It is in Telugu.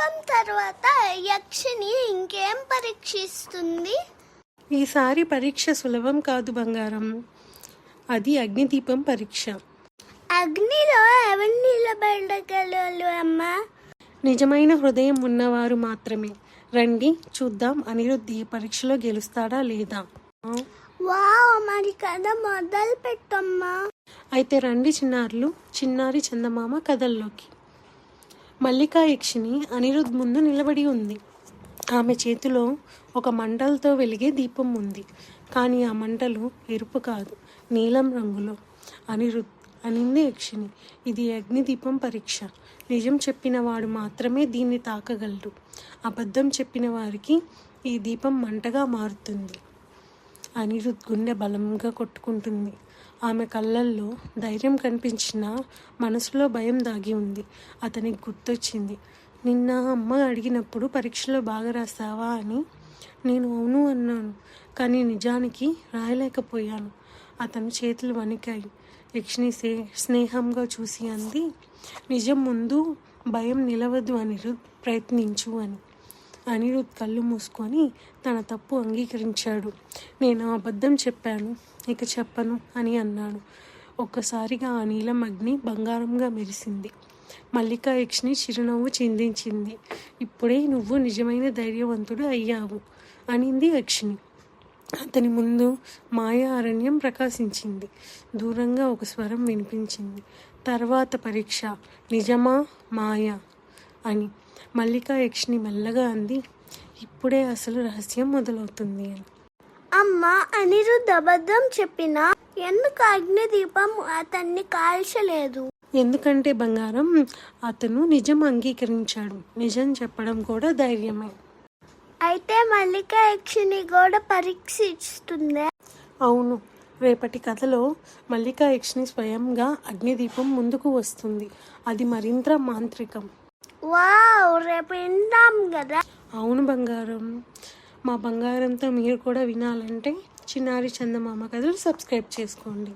దీపం తర్వాత యక్షిని ఇంకేం పరీక్షిస్తుంది? ఈసారి పరీక్ష సులభం కాదు బంగారం. అది అగ్నిదీపం పరీక్ష. అగ్నిలో ఎవరు నిలబడగలరు అమ్మా? నిజమైన హృదయం ఉన్నవారు మాత్రమే. రండి చూద్దాం అనిరుద్ధ్ ఈ పరీక్షలో గెలుస్తాడా లేదా. వావ్, మరి కథ మొదలు పెట్టమ్మా. అయితే రండి చిన్నారి చందమామ కథల్లోకి. మల్లికా యక్షిని అనిరుద్ధ్ ముందు నిలబడి ఉంది. ఆమె చేతిలో ఒక మంటలతో వెలిగే దీపం ఉంది. కానీ ఆ మంటలు ఎరుపు కాదు, నీలం రంగులో. అనిరుద్ధ్ అనింది యక్షిని, ఇది అగ్నిదీపం పరీక్ష. నిజం చెప్పిన వాడు మాత్రమే దీన్ని తాకగలడు. అబద్ధం చెప్పిన వారికి ఈ దీపం మంటగా మారుతుంది. అనిరుద్ధ్ గుండె బలంగా కొట్టుకుంటుంది. ఆమె కళ్ళల్లో ధైర్యం కనిపించినా మనసులో భయం దాగి ఉంది. అతనికి గుర్తొచ్చింది, నిన్న అమ్మ అడిగినప్పుడు పరీక్షలో బాగా రాస్తావా అని. నేను అవును అన్నాను, కానీ నిజానికి రాయలేకపోయాను. అతని చేతులు వణికాయి. యక్షిని స్నేహంగా చూసి అంది, నిజం ముందు భయం నిలవదు అనిరుద్ధ్, ప్రయత్నించు అని. అనిరుద్ధ్ కళ్ళు మూసుకొని తన తప్పు అంగీకరించాడు. నేను అబద్ధం చెప్పాను, ఇక చెప్పను అని అన్నాడు. ఒక్కసారిగా ఆ నీలం అగ్ని బంగారంగా మెరిసింది. మల్లికా యక్షిని చిరునవ్వు చిందించింది. ఇప్పుడే నువ్వు నిజమైన ధైర్యవంతుడు అయ్యావు అనింది యక్షిని. అతని ముందు మాయా అరణ్యం ప్రకాశించింది. దూరంగా ఒక స్వరం వినిపించింది, తర్వాత పరీక్ష నిజమా మాయా అని. మల్లికా యక్షిని మెల్లగా అంది, ఇప్పుడే అసలు రహస్యం మొదలవుతుంది అని. అమ్మా, అనిరుద్ధ్ అబద్ధం చెప్పినా ఎందుకు అగ్నిదీపం అతన్ని కాల్చలేదు? ఎందుకంటే బంగారం, అతను నిజం అంగీకరించాడు. నిజం చెప్పడం కూడా ధైర్యమే. అయితే మల్లికా యక్షిని కూడా పరీక్షిస్తుందే? అవును, రేపటి కథలో మల్లికా యక్షిని స్వయంగా అగ్నిదీపం ముందుకు వస్తుంది. అది మరింత మాంత్రికం. వావ్, రేపు వింటాం కదా. అవును బంగారం. మా బంగారంతో మీరు కూడా వినాలంటే చిన్నారి చందమామ కథలు సబ్స్క్రైబ్ చేసుకోండి.